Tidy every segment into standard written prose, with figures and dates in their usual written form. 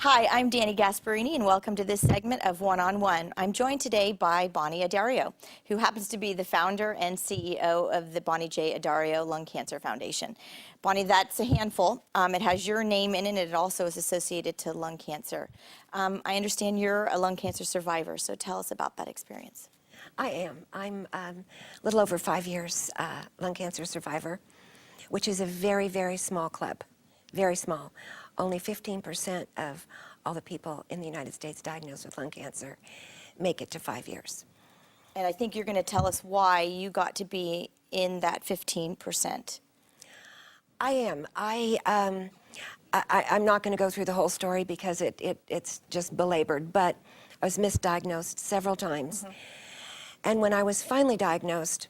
Hi, I'm Danny Gasparini, and welcome to this segment of One on One. I'm joined today by Bonnie Addario, who happens to be the founder and CEO of the Bonnie J. Addario Lung Cancer Foundation. Bonnie, that's a handful. It has your name in it, and it also is associated to lung cancer. I understand you're a lung cancer survivor, so tell us about that experience. I am. I'm a little over 5 years lung cancer survivor, which is a very, very small club, very small. Only 15% of all the people in the United States diagnosed with lung cancer make it to 5 years. And I think you're going to tell us why you got to be in that 15%. I am. I'm not going to go through the whole story because it's just belabored, but I was misdiagnosed several times. Mm-hmm. And when I was finally diagnosed,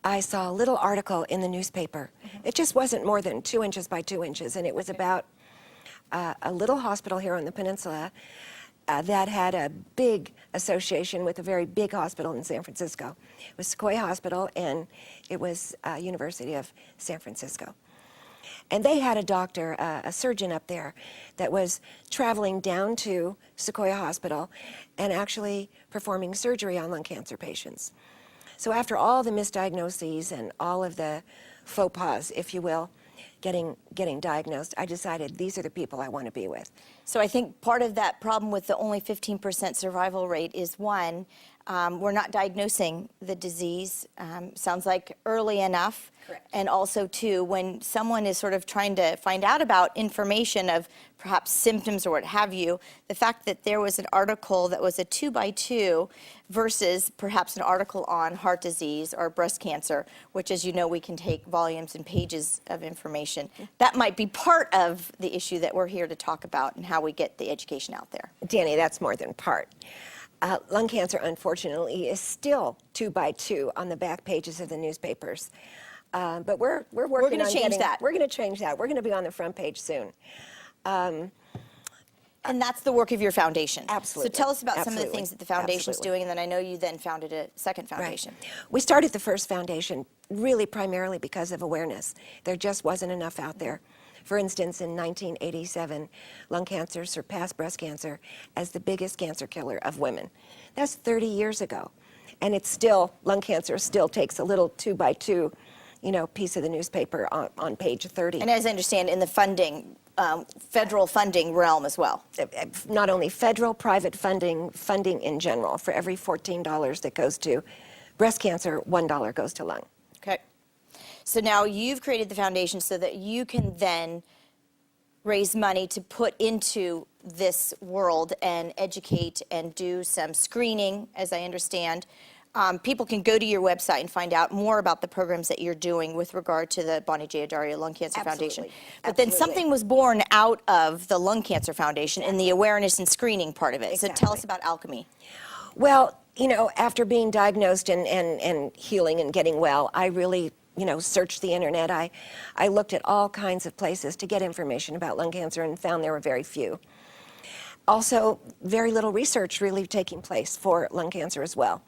I saw a little article in the newspaper. Mm-hmm. It just wasn't more than 2 inches by 2 inches, and it was about a little hospital here on the Peninsula that had a big association with a very big hospital in San Francisco. It was Sequoia Hospital, and it was University of San Francisco. And they had a doctor, a surgeon up there, that was traveling down to Sequoia Hospital and actually performing surgery on lung cancer patients. So after all the misdiagnoses and all of the faux pas, if you will, getting diagnosed, I decided these are the people I want to be with. So I think part of that problem with the only 15% survival rate is, one, we're not diagnosing the disease, sounds like early enough. Correct. And also, two, when someone is sort of trying to find out about information of perhaps symptoms or what have you, the fact that there was an article that was a 2x2 versus perhaps an article on heart disease or breast cancer, which, as you know, we can take volumes and pages of information. That might be part of the issue that we're here to talk about and how we get the education out there. Danny, that's more than part. Lung cancer, unfortunately, is still 2x2 on the back pages of the newspapers. But we're working on change that. We're going to change that. We're going to be on the front page soon. And that's the work of your foundation. Absolutely. So tell us about some Absolutely. of the things that the foundation's Absolutely. doing, and then I know you then founded a second foundation. Right. We started the first foundation really primarily because of awareness. There just wasn't enough out there. For instance, in 1987, lung cancer surpassed breast cancer as the biggest cancer killer of women. That's 30 years ago. And it's still, lung cancer still takes a little 2x2, piece of the newspaper on page 30. And as I understand, in the funding, federal funding realm as well. Not only federal, private funding in general. For every $14 that goes to breast cancer, $1 goes to lung. Okay. So now you've created the foundation so that you can then raise money to put into this world and educate and do some screening, as I understand. People can go to your website and find out more about the programs that you're doing with regard to the Bonnie J. Addario Lung Cancer Foundation. But then something was born out of the Lung Cancer Foundation in the awareness and screening part of it. Exactly. So tell us about Alchemy. Well, after being diagnosed and healing and getting well, I really searched the internet. I looked at all kinds of places to get information about lung cancer and found there were very few. Also, very little research really taking place for lung cancer as well.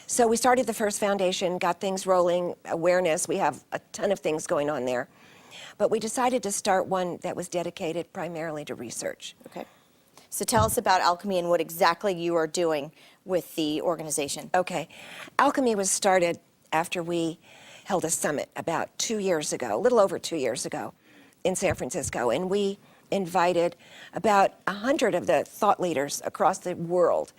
So we started the first foundation, got things rolling, awareness. We have a ton of things going on there. But we decided to start one that was dedicated primarily to research. Okay. So tell us about Alchemy and what exactly you are doing with the organization. Okay. Alchemy was started after we held a summit about 2 years ago, a little over 2 years ago in San Francisco. And we invited about 100 of the thought leaders across the world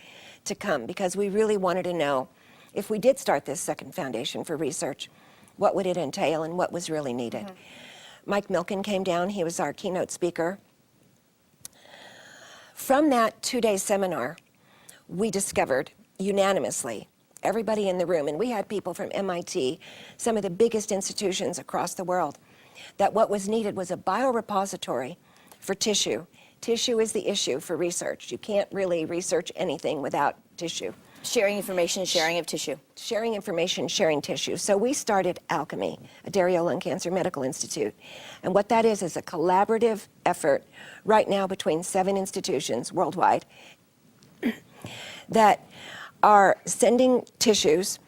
to come because we really wanted to know if we did start this second foundation for research, what would it entail and what was really needed. Mm-hmm. Mike Milken came down. He was our keynote speaker. From that 2-day seminar, we discovered unanimously, everybody in the room, and we had people from MIT, some of the biggest institutions across the world, that what was needed was a biorepository for tissue. Tissue is the issue for research. You can't really research anything without tissue. Sharing information and sharing of tissue. Sharing information, sharing tissue. So we started Alchemy, Addario Lung Cancer Medical Institute. And what that is a collaborative effort right now between 7 institutions worldwide that are sending tissues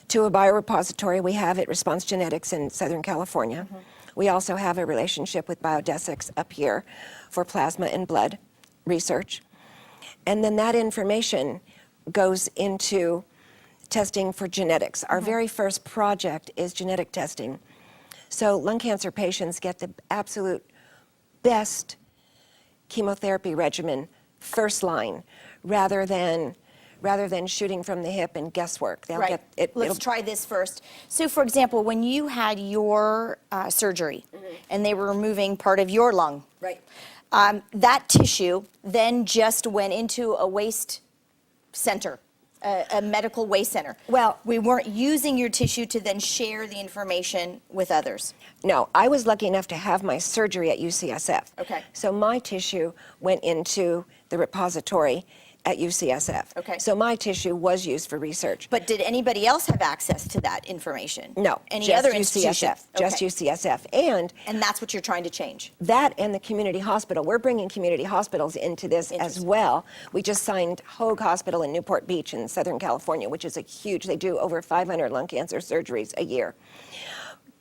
to a biorepository we have at Response Genetics in Southern California. Mm-hmm. We also have a relationship with Biodesics up here for plasma and blood research, and then that information goes into testing for genetics. Our very first project is genetic testing. So lung cancer patients get the absolute best chemotherapy regimen first line, rather than shooting from the hip and guesswork. They'll Right. get it. Let's try this first. So, for example, when you had your surgery and they were removing part of your lung, Right. That tissue then just went into a waste center, a medical waste center. Well, we weren't using your tissue to then share the information with others. No, I was lucky enough to have my surgery at UCSF. Okay. So my tissue went into the repository at UCSF. Okay. So my tissue was used for research. But did anybody else have access to that information? No, Any just other UCSF, institution? just Okay. UCSF. And that's what you're trying to change. That and the community hospital. We're bringing community hospitals into this as Interesting. well. We just signed Hoag Hospital in Newport Beach in Southern California, which is they do over 500 lung cancer surgeries a year.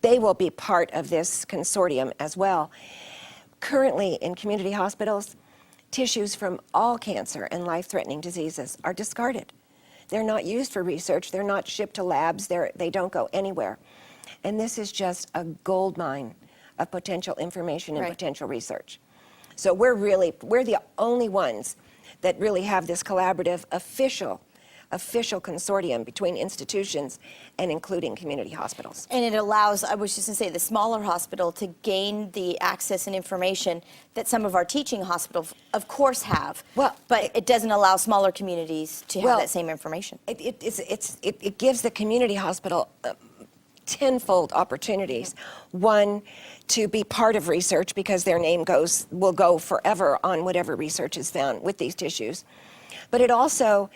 They will be part of this consortium as well. Currently in community hospitals, tissues from all cancer and life-threatening diseases are discarded. They're not used for research. They're not shipped to labs. They don't go anywhere. And this is just a gold mine of potential information and Right. potential research. So we're the only ones that really have this collaborative official consortium between institutions and including community hospitals. And it allows, I was just going to say, the smaller hospital to gain the access and information that some of our teaching hospitals, of course, have. But it doesn't allow smaller communities to have that same information. It gives the community hospital tenfold opportunities. One, to be part of research because their name will go forever on whatever research is found with these tissues. But it also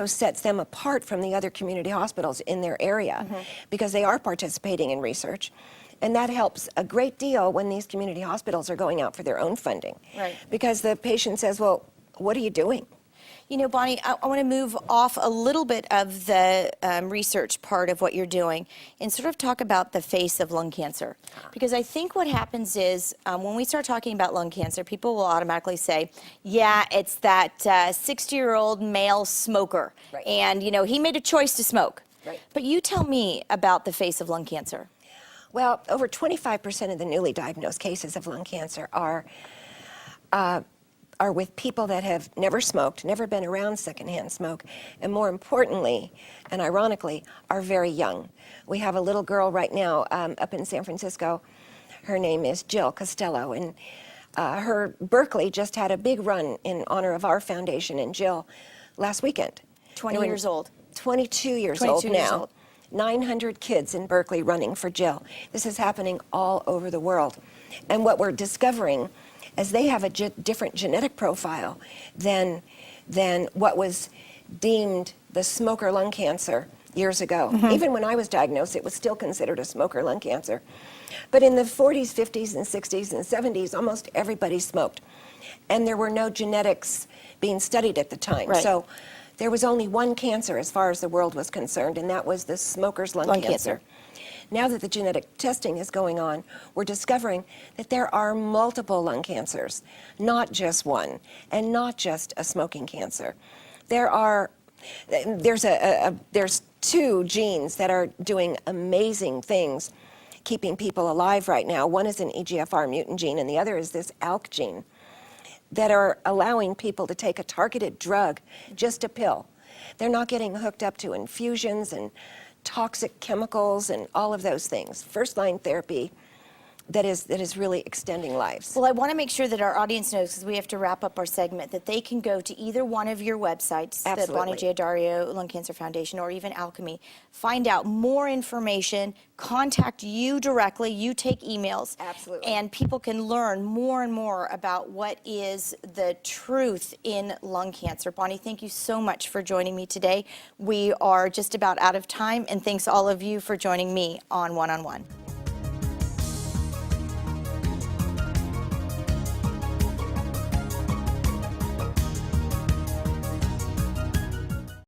sets them apart from the other community hospitals in their area because they are participating in research. And that helps a great deal when these community hospitals are going out for their own funding. Right. Because the patient says, well, what are you doing? You know, Bonnie, I want to move off a little bit of the research part of what you're doing and sort of talk about the face of lung cancer. Because I think what happens is when we start talking about lung cancer, people will automatically say, yeah, it's that 60-year-old male smoker. Right. And, you know, he made a choice to smoke. Right. But you tell me about the face of lung cancer. Well, over 25% of the newly diagnosed cases of lung cancer are with people that have never smoked, never been around secondhand smoke, and more importantly, and ironically, are very young. We have a little girl right now up in San Francisco. Her name is Jill Costello, and her Berkeley just had a big run in honor of our foundation and Jill last weekend. 20 years old. 22 years 22 old years now. old. 900 kids in Berkeley running for Jill. This is happening all over the world. And what we're discovering is they have a different genetic profile than what was deemed the smoker lung cancer years ago. Even when I was diagnosed, it was still considered a smoker lung cancer. But in the 40s, 50s, and 60s, and 70s, almost everybody smoked. And there were no genetics being studied at the time. Right. So there was only one cancer as far as the world was concerned, and that was the smoker's lung cancer. Now that the genetic testing is going on, we're discovering that there are multiple lung cancers, not just one, and not just a smoking cancer. There's two genes that are doing amazing things keeping people alive right now. One is an EGFR mutant gene, and the other is this ALK gene, that are allowing people to take a targeted drug, just a pill. They're not getting hooked up to infusions and toxic chemicals and all of those things. First-line therapy that is really extending lives. Well, I want to make sure that our audience knows, because we have to wrap up our segment, that they can go to either one of your websites, the Bonnie Addario Lung Cancer Foundation, or even Alchemy, find out more information, contact you directly, you take emails. Absolutely. And people can learn more and more about what is the truth in lung cancer. Bonnie, thank you so much for joining me today. We are just about out of time, and thanks all of you for joining me on One on One.